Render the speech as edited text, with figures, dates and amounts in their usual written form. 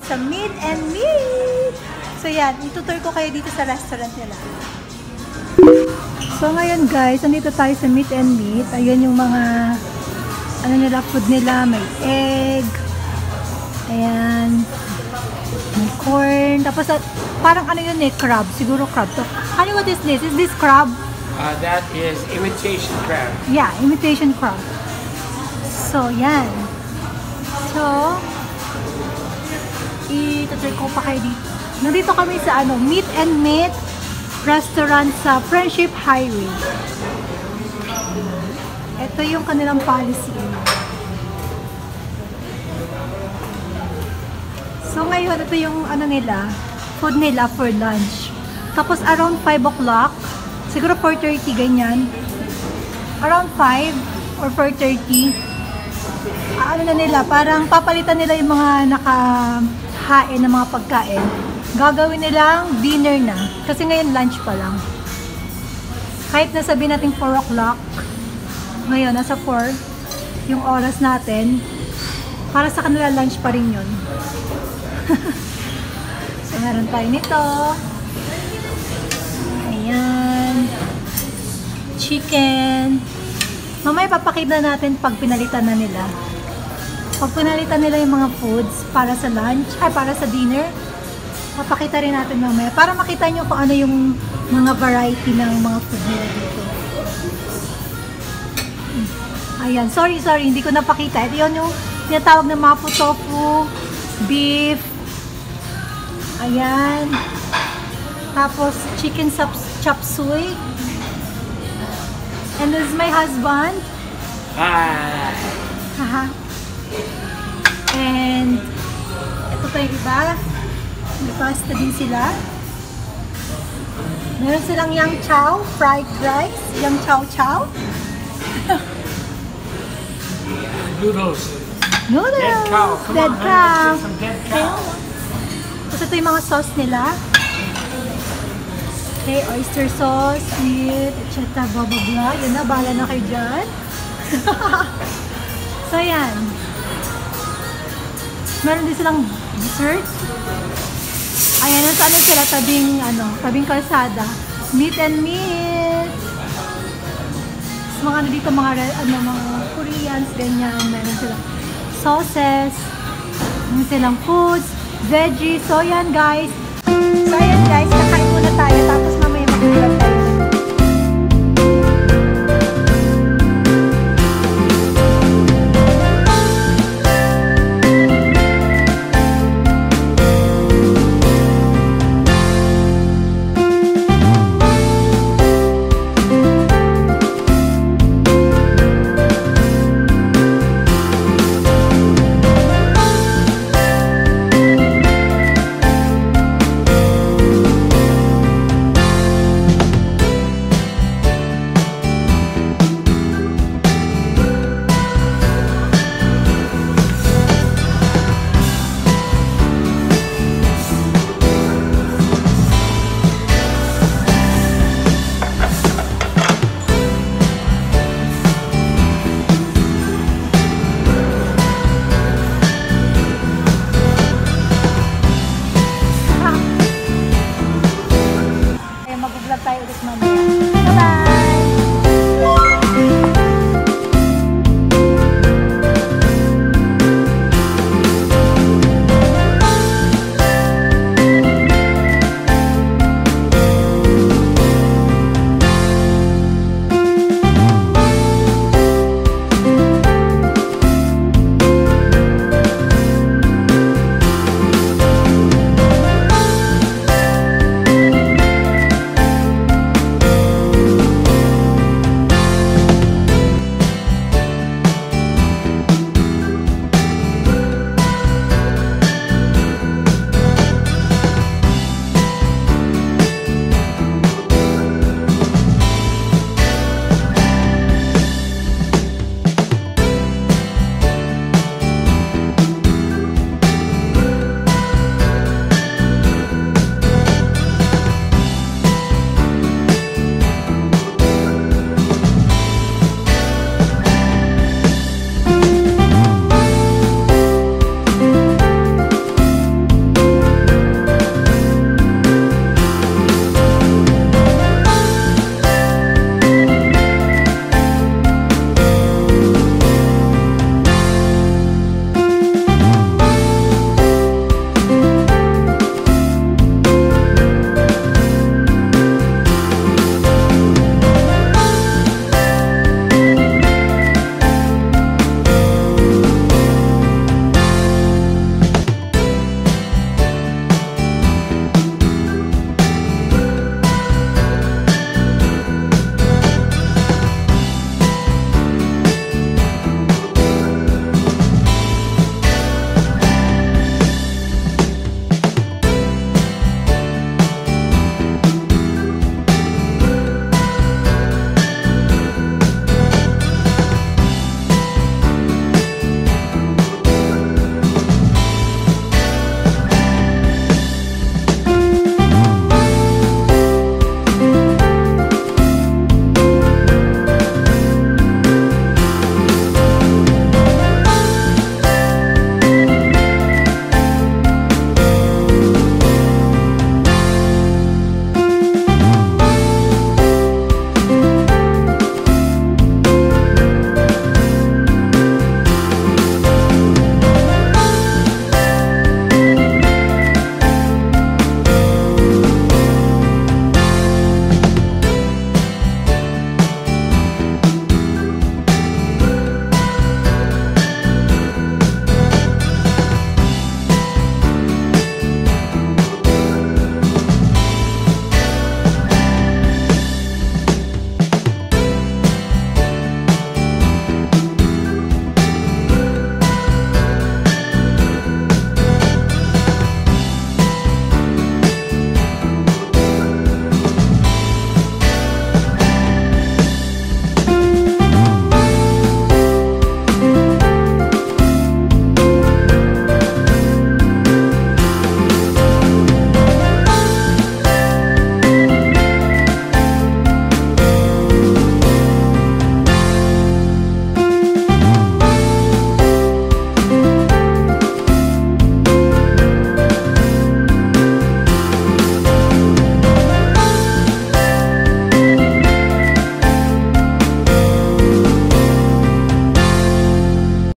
Sa Meat and Meat! So yan, itutur ko kayo dito sa restaurant nila. So ngayon guys, nandito tayo sa Meat and Meat. Ayan yung mga ano nila, food nila. May egg. Ayan. May corn. Tapos parang ano yun eh, crab. Siguro crab. So, honey, what is this? Is this crab? That is imitation crab. Yeah, imitation crab. So, yan. So, itutur ko pa kayo dito. Nandito kami sa ano, Meat and Meat restaurant sa Friendship Highway. Ito yung kanilang policy. So ngayon, ito yung ano nila, food nila for lunch. Tapos around 5 o'clock, siguro 4:30 ganyan. Around 5 or 4:30, ano na nila, parang papalitan nila yung mga nakahain ng mga pagkain. Gagawin nilang dinner na. Kasi ngayon lunch pa lang. Kahit nasabihin natin 4 o'clock, ngayon nasa 4 yung oras natin, para sa kanila lunch pa rin yun. So meron tayo nito. Ayan. Chicken. Mamaya papakita natin pag pinalitan na nila. Pag pinalitan nila yung mga foods para sa lunch, ay para sa dinner, papakita rin natin mamaya para makita nyo kung ano yung mga variety ng mga food nila dito. Ayan, sorry, hindi ko napakita. Ito yun yung tinatawag na mapo tofu, beef. Ayan. Tapos chicken chop suey. And this is my husband. Hi! Haha. And ito pa yung iba. May pasta din sila. Meron silang yang chow, fried rice, yang chow chow. Noodles. Noodles. Dead cow. Come Dead on, honey, cow. let's get some dead cow. Tapos ito yung mga sauce nila. Okay, oyster sauce, sweet, etc. Blah, blah, blah. Yun na, bahala na kayo dyan. So, yan. Meron din silang dessert. Ayan, nasa ano sila, tabing kalsada. Meat and Meat. Mga ano dito, mga Koreans, ganyan. Meron silang sauces. Meron silang foods, veggies. So, yan guys. Kakain muna tayo. Tapos mamaya mag-vlog